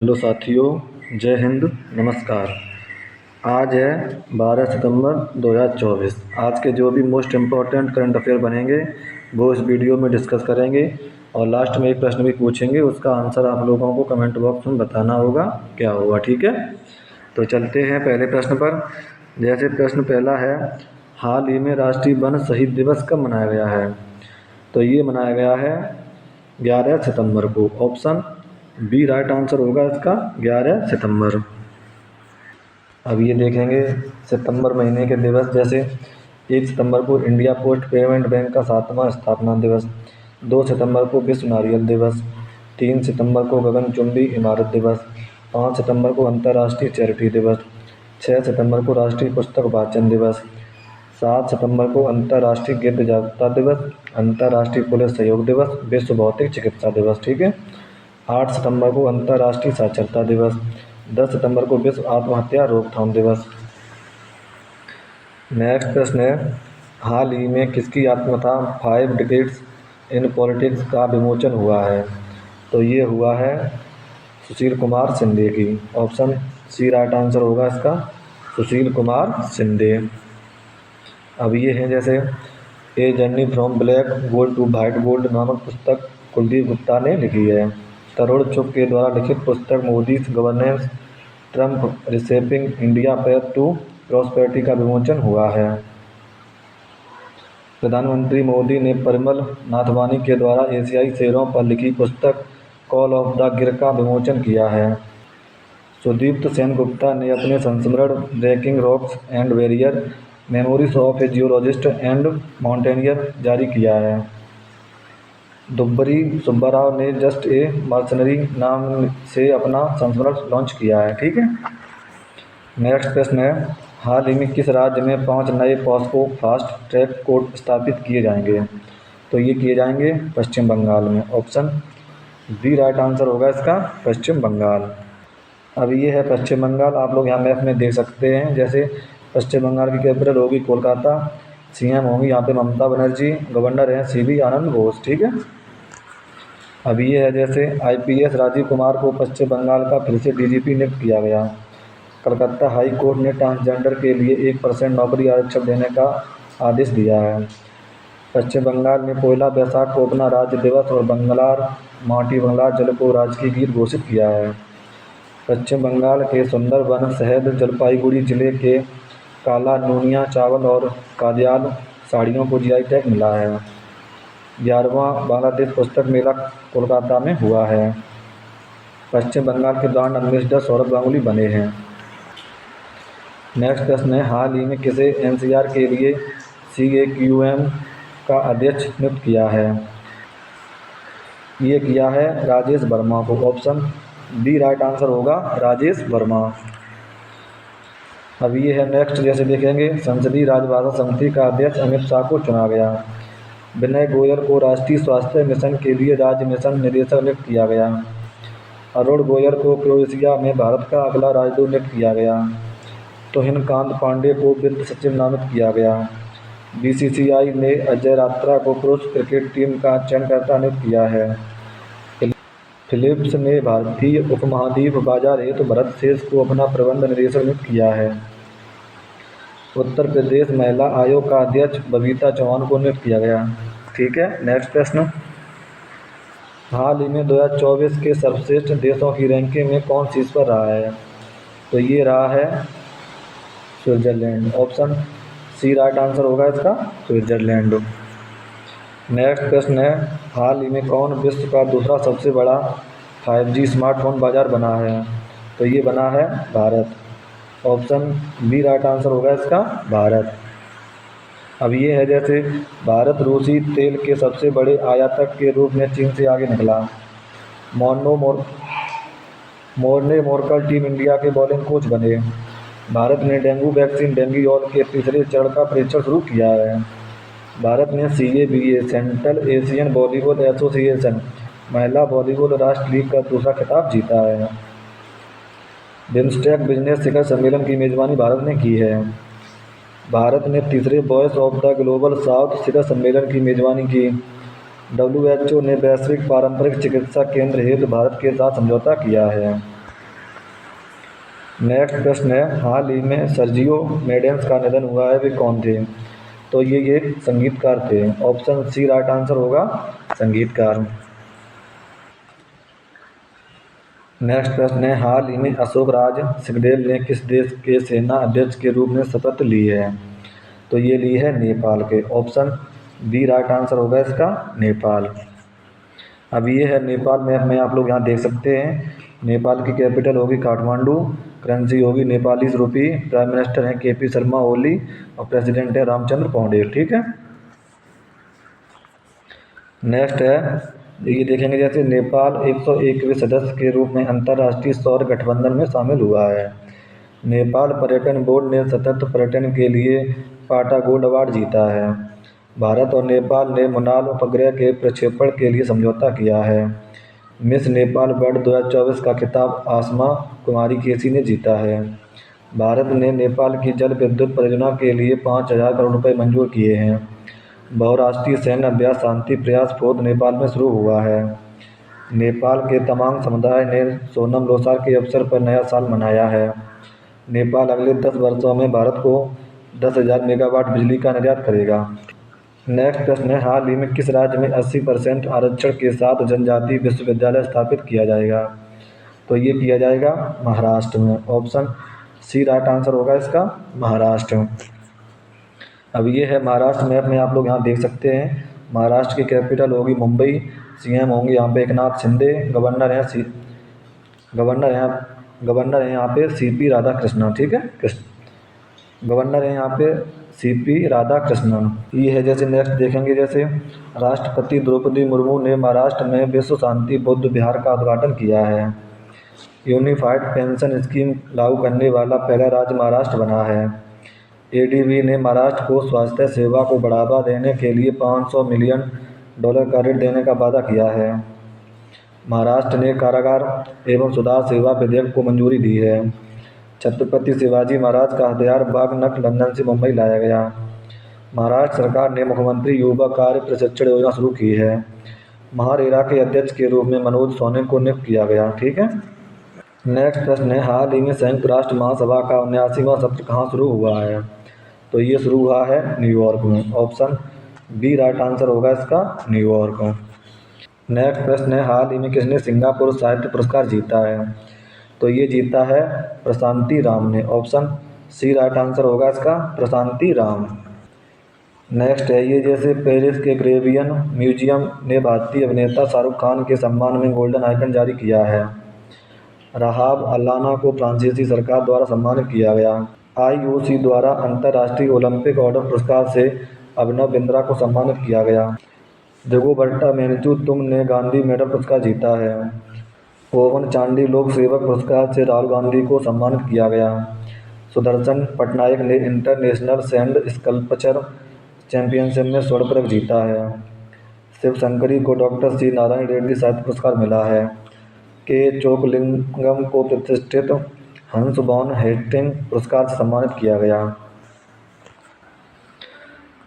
Hello साथियों, जय हिंद, नमस्कार। आज है 12 सितंबर 2024। आज के जो भी मोस्ट इम्पॉर्टेंट करंट अफेयर बनेंगे वो इस वीडियो में डिस्कस करेंगे और लास्ट में एक प्रश्न भी पूछेंगे, उसका आंसर आप लोगों को कमेंट बॉक्स में बताना होगा क्या होगा। ठीक है, तो चलते हैं पहले प्रश्न पर। जैसे प्रश्न पहला है, हाल ही में राष्ट्रीय वन शहीद दिवस कब मनाया गया है? तो ये मनाया गया है 11 सितंबर को। ऑप्शन बी राइट आंसर होगा इसका, 11 सितंबर। अब ये देखेंगे सितंबर महीने के दिवस, जैसे 1 सितंबर को इंडिया पोस्ट पेमेंट बैंक का 7वां स्थापना दिवस, 2 सितंबर को विश्व नारियल दिवस, 3 सितंबर को गगनचुंबी इमारत दिवस, 5 सितंबर को अंतर्राष्ट्रीय चैरिटी दिवस, 6 सितंबर को राष्ट्रीय पुस्तक वाचन दिवस, 7 सितंबर को अंतर्राष्ट्रीय गिद्ध जागरूकता दिवस, अंतर्राष्ट्रीय पुलिस सहयोग दिवस, विश्व भौतिक चिकित्सा दिवस। ठीक है, 8 सितंबर को अंतर्राष्ट्रीय साक्षरता दिवस, 10 सितंबर को विश्व आत्महत्या रोकथाम दिवस। नेक्स्ट प्रश्न है, हाल ही में किसकी आत्मकथा 5 डिकेड्स इन पॉलिटिक्स का विमोचन हुआ है? तो ये हुआ है सुशील कुमार शिंदे की। ऑप्शन सी राइट आंसर होगा इसका, सुशील कुमार शिंदे। अब ये है जैसे a journey from black gold to white gold नामक पुस्तक कुलदीप गुप्ता ने लिखी है। तरुण चुग के द्वारा लिखित पुस्तक Modi's governance triumph reshaping India path to prosperity का विमोचन हुआ है। प्रधानमंत्री मोदी ने परिमल नाथवानी के द्वारा एशियाई शेरों पर लिखी पुस्तक कॉल ऑफ द गिर का विमोचन किया है। सुदीप्त सेनगुप्ता ने अपने संस्मरण breaking rocks and barrier memories of a geologist and mountaineer जारी किया है। दुब्बरी सुब्बाराव ने जस्ट ए मर्सनरी नाम से अपना संस्मरण लॉन्च किया है। ठीक है, नेक्स्ट प्रश्न है, हाल ही में किस राज्य में 5 नए पॉस्को फास्ट ट्रैक कोर्ट स्थापित किए जाएंगे? तो ये किए जाएंगे पश्चिम बंगाल में। ऑप्शन बी राइट आंसर होगा इसका, पश्चिम बंगाल। अब ये है पश्चिम बंगाल, आप लोग यहाँ मैप में देख सकते हैं। जैसे पश्चिम बंगाल की कैपिटल होगी कोलकाता, सीएम होंगी यहाँ पे ममता बनर्जी, गवर्नर हैं सीवी आनंद बोस। ठीक है, अब ये है जैसे आईपीएस राजीव कुमार को पश्चिम बंगाल का फिर से डीजीपी नियुक्त किया गया। कलकत्ता हाई कोर्ट ने ट्रांसजेंडर के लिए 1% नौकरी आरक्षण देने का आदेश दिया है। पश्चिम बंगाल में पहला बैसाख को अपना राज्य दिवस और बंगलार माटी बंगलार जल को राजकीय गीत घोषित किया है। पश्चिम बंगाल के सुंदरबन शहद जलपाईगुड़ी जिले के काला नूनिया चावल और कादियाल साड़ियों को जीआई टैग मिला है। 11वां बांग्लादेश पुस्तक मेला कोलकाता में हुआ है। पश्चिम बंगाल के ब्रांड एम्बेसडर सौरभ गांगुली बने हैं। नेक्स्ट प्रश्न है, हाल ही में किसे एनसीआर के लिए सीएक्यूएम का अध्यक्ष नियुक्त किया है? ये किया है राजेश वर्मा को। ऑप्शन बी राइट आंसर होगा, राजेश वर्मा। अब ये है नेक्स्ट, जैसे देखेंगे संसदीय राजभाषा समिति का अध्यक्ष अमित शाह को चुना गया। विनय गोयल को राष्ट्रीय स्वास्थ्य मिशन के लिए राज्य मिशन निदेशक नियुक्त किया गया। अरुण गोयल को क्रोएशिया में भारत का अगला राजदूत नियुक्त किया गया। तुहिनकांत पांडे को वित्त सचिव नामित किया गया। बीसीसीआई ने अजय रात्रा को पुरुष क्रिकेट टीम का चयनकर्ता नियुक्त किया है। फिलिप्स ने भारतीय उपमहाद्वीप बाजार हेतु भरत शेष को अपना प्रबंध निदेशक नियुक्त किया है। उत्तर प्रदेश महिला आयोग का अध्यक्ष बबीता चौहान को नियुक्त किया गया। ठीक है, नेक्स्ट प्रश्न, हाल ही में 2024 के सर्वश्रेष्ठ देशों की रैंकिंग में कौन शीर्ष पर रहा है? तो ये रहा है Switzerland. Option C right answer होगा इसका, स्विट्जरलैंड। नेक्स्ट प्रश्न है, हाल ही में कौन विश्व का दूसरा सबसे बड़ा 5G स्मार्टफोन बाजार बना है? तो ये बना है Bharat. Option B right answer होगा इसका, भारत। अब ये है जैसे भारत रूसी तेल के सबसे बड़े आयातक के रूप में चीन से आगे निकला। मोर्ने मोरकल टीम इंडिया के बॉलिंग कोच बने। भारत ने डेंगू वैक्सीन डेंगूओल के तीसरे चरण का परीक्षण शुरू किया है। भारत ने CABA central Asian volleyball association महिला वॉलीबॉल राष्ट्र लीग का दूसरा खिताब जीता है। बिम्स्टेक बिजनेस शिखर सम्मेलन की मेजबानी भारत ने की है। भारत ने तीसरे voice of the global south शिखर सम्मेलन की मेजबानी की। WHO ने वैश्विक पारंपरिक चिकित्सा केंद्र हेतु भारत के साथ समझौता किया है। नेक्स्ट प्रश्न है, हाल ही में सर्जियो मेंडेस का निधन हुआ है, वे कौन थे? तो ये संगीतकार थे। ऑप्शन सी राइट आंसर होगा, संगीतकार। नेक्स्ट प्रश्न है, हाल ही में अशोक राज सिंघडेल ने किस देश के सेना अध्यक्ष के रूप में शपथ ली है? तो ये ली है नेपाल के। ऑप्शन बी राइट आंसर होगा इसका, नेपाल। अब ये है नेपाल मैप में आप लोग यहाँ देख सकते हैं। नेपाल की कैपिटल होगी काठमांडू, करेंसी होगी नेपाली रुपी, प्राइम मिनिस्टर हैं केपी शर्मा ओली और प्रेसिडेंट है रामचंद्र पौडेल। ठीक है। नेक्स्ट है, ये देखेंगे जैसे नेपाल 101वें सदस्य के रूप में अंतर्राष्ट्रीय सौर गठबंधन में शामिल हुआ है। नेपाल पर्यटन बोर्ड ने सतत पर्यटन के लिए पाटा गोल्ड अवार्ड जीता है। भारत और नेपाल ने मुनाल उपग्रह के प्रक्षेपण के लिए समझौता किया है। मिस नेपाल वर्ल्ड 2024 का खिताब आसमा कुमारी केसी ने जीता है। भारत ने नेपाल की जल विद्युत परियोजना के लिए 5,000 करोड़ रुपए मंजूर किए हैं। बहुराष्ट्रीय सैन्य अभ्यास शांति प्रयास फोर्थ नेपाल में शुरू हुआ है। नेपाल के तमाम समुदाय ने सोनम लोसार के अवसर पर नया साल मनाया है। नेपाल अगले 10 वर्षों में भारत को 10,000 मेगावाट बिजली का निर्यात करेगा। नेक्स्ट प्रश्न है, हाल ही में किस राज्य में 80% आरक्षण के साथ जनजातीय विश्वविद्यालय स्थापित किया जाएगा? तो ये किया जाएगा महाराष्ट्र में। ऑप्शन सी राइट आंसर होगा इसका, महाराष्ट्र। अब ये है महाराष्ट्र मैप में आप लोग यहाँ देख सकते हैं। महाराष्ट्र की कैपिटल होगी मुंबई, सीएम होंगे यहाँ पे एकनाथ शिंदे, गवर्नर है यहाँ पे सीपी राधाकृष्णन। ठीक है, गवर्नर है यहाँ पे सीपी राधाकृष्णन। ये है जैसे नेक्स्ट देखेंगे जैसे राष्ट्रपति द्रौपदी मुर्मू ने महाराष्ट्र में विश्व शांति बौद्ध विहार का उद्घाटन किया है। यूनिफाइड पेंशन स्कीम लागू करने वाला पहला राज्य महाराष्ट्र बना है। एडीबी ने महाराष्ट्र को स्वास्थ्य सेवा को बढ़ावा देने के लिए $500 मिलियन का ऋण देने का वादा किया है। महाराष्ट्र ने कारागार एवं सुधार सेवा विधेयक को मंजूरी दी है। छत्रपति शिवाजी महाराज का हथियार बाग नख लंदन से मुंबई लाया गया। महाराष्ट्र सरकार ने मुख्यमंत्री युवा कार्य प्रशिक्षण योजना शुरू की है। महारेरा के अध्यक्ष के रूप में मनोज सोनी को नियुक्त किया गया। ठीक है। नेक्स्ट प्रश्न है, हाल ही में संयुक्त राष्ट्र महासभा का 79वां सत्र कहाँ शुरू हुआ है? तो ये शुरू हुआ है न्यूयॉर्क में। ऑप्शन बी राइट आंसर होगा इसका, न्यूयॉर्क। नेक्स्ट प्रश्न है, हाल ही में किसने सिंगापुर साहित्य पुरस्कार जीता है? तो ये जीता है प्रशांति राम ने। ऑप्शन सी राइट आंसर होगा इसका, प्रशांति राम। नेक्स्ट है, ये जैसे पेरिस के ग्रेवियन म्यूजियम ने भारतीय अभिनेता शाहरुख खान के सम्मान में गोल्डन आइकन जारी किया है। रहाब अल्लाना को फ्रांसीसी सरकार द्वारा सम्मानित किया गया। आईओसी द्वारा अंतर्राष्ट्रीय ओलंपिक ऑर्डर पुरस्कार से अभिनव बिंद्रा को सम्मानित किया गया। रिगोबर्टा मेन्चू ने गांधी मेडल पुरस्कार जीता है। ओवन चांडी लोक सेवक पुरस्कार से राहुल गांधी को सम्मानित किया गया। सुदर्शन पटनायक ने इंटरनेशनल सैंड स्कल्पचर चैंपियनशिप में स्वर्ण पदक जीता है। शिव शंकरी को डॉक्टर सी नारायण रेड्डी साहित्य पुरस्कार मिला है। के चोकलिंगम को प्रतिष्ठित हंस बॉन हेस्टिंग पुरस्कार से सम्मानित किया गया।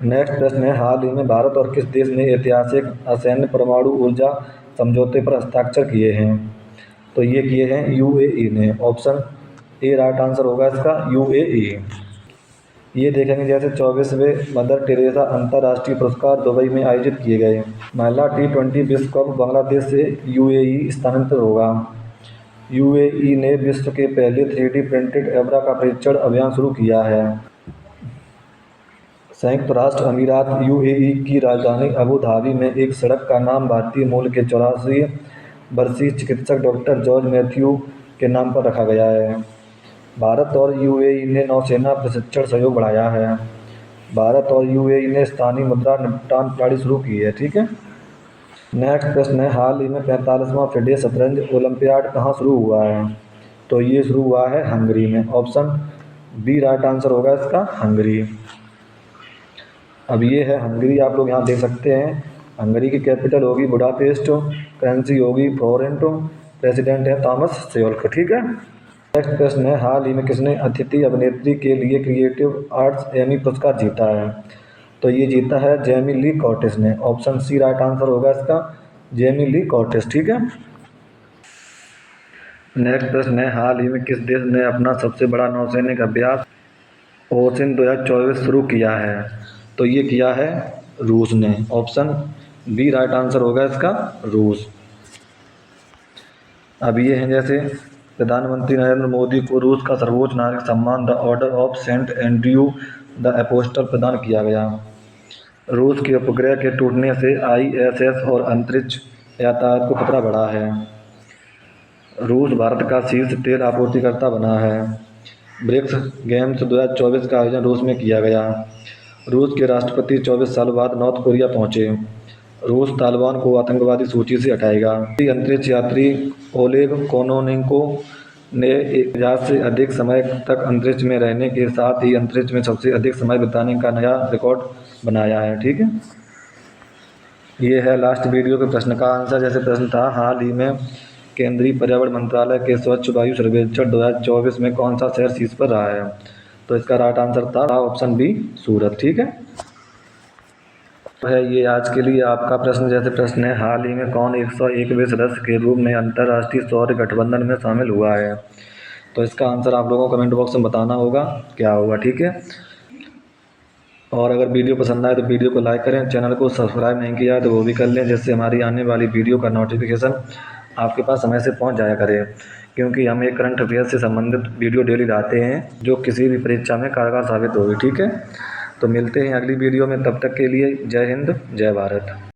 नेक्स्ट प्रश्न है, हाल ही में भारत और किस देश ने ऐतिहासिक असैन्य परमाणु ऊर्जा समझौते पर हस्ताक्षर किए हैं? तो ये किए हैं यूएई ने। ऑप्शन ए राइट आंसर होगा इसका, यूएई। ये देखेंगे जैसे 24वें मदर टेरेसा अंतर्राष्ट्रीय पुरस्कार दुबई में आयोजित किए गए। महिला T20 विश्व कप बांग्लादेश से यूएई स्थानांतरित होगा। यूएई ने विश्व के पहले 3D प्रिंटेड एब्रा का परीक्षण अभियान शुरू किया है। संयुक्त राष्ट्र अमीरात यूएई की राजधानी अबू धाबी में एक सड़क का नाम भारतीय मूल के 84 वर्षीय चिकित्सक डॉक्टर जॉर्ज मैथ्यू के नाम पर रखा गया है। भारत और यूएई ने नौसेना प्रशिक्षण सहयोग बढ़ाया है। भारत और यूएई ने स्थानीय मुद्रा निपटान प्रणाली शुरू की है। ठीक है। नेक्स्ट प्रश्न है, हाल ही में 45वां फिडे शतरंज ओलंपियाड कहाँ शुरू हुआ है? तो ये शुरू हुआ है हंगरी में। ऑप्शन बी राइट आंसर होगा इसका, हंगरी। अब ये है हंगरी, आप लोग यहाँ देख सकते हैं। हंगरी की कैपिटल होगी बुडापेस्ट, करेंसी होगी फोरेंट, प्रेसिडेंट है थॉमस शेल्क। ठीक है। नेक्स्ट प्रश्न है, हाल ही में किसने अतिथि अभिनेत्री के लिए क्रिएटिव आर्ट्स एमी पुरस्कार जीता है? तो ये जीता है जेमी ली कर्टिस ने। ऑप्शन सी राइट आंसर होगा इसका, जेमी ली कर्टिस। ठीक है। नेक्स्ट प्रश्न है, हाल ही में किस देश ने अपना सबसे बड़ा नौसैनिक अभ्यास ओसिन 2024 शुरू किया है? तो ये किया है रूस ने। ऑप्शन बी राइट आंसर होगा इसका, रूस। अब ये हैं जैसे प्रधानमंत्री नरेंद्र मोदी को रूस का सर्वोच्च नागरिक सम्मान the order of Saint Andrew the apostle प्रदान किया गया। रूस के उपग्रह के टूटने से आईएसएस और अंतरिक्ष यातायात को खतरा बढ़ा है। रूस भारत का शीर्ष तेल आपूर्तिकर्ता बना है। ब्रिक्स गेम्स 2024 का आयोजन रूस में किया गया। रूस के राष्ट्रपति 24 साल बाद नॉर्थ कोरिया पहुंचे। रूस तालिबान को आतंकवादी सूची से हटाएगा। अंतरिक्ष यात्री ओलेग कोनोनेंको ने 1000 से अधिक समय तक अंतरिक्ष में रहने के साथ ही अंतरिक्ष में सबसे अधिक समय बिताने का नया रिकॉर्ड बनाया है। ठीक है, ये है लास्ट वीडियो के प्रश्न का आंसर। जैसे प्रश्न था, हाल ही में केंद्रीय पर्यावरण मंत्रालय के स्वच्छ वायु सर्वेक्षण 2024 में कौन सा शहर शीर्ष पर रहा है? तो इसका राइट आंसर था ऑप्शन बी, सूरत। ठीक है, ये आज के लिए आपका प्रश्न। जैसे प्रश्न है, हाल ही में कौन 101वें सदस्य के रूप में अंतर्राष्ट्रीय सौर गठबंधन में शामिल हुआ है? तो इसका आंसर आप लोगों को कमेंट बॉक्स में बताना होगा क्या होगा। ठीक है, और अगर वीडियो पसंद आए तो वीडियो को लाइक करें, चैनल को सब्सक्राइब नहीं किया है तो वो भी कर लें, जिससे हमारी आने वाली वीडियो का नोटिफिकेशन आपके पास समय से पहुंच जाया करे, क्योंकि हम एक करंट अफेयर से संबंधित वीडियो डेली लाते हैं जो किसी भी परीक्षा में कारगर साबित होगी। ठीक है, तो मिलते हैं अगली वीडियो में, तब तक के लिए जय हिंद, जय भारत।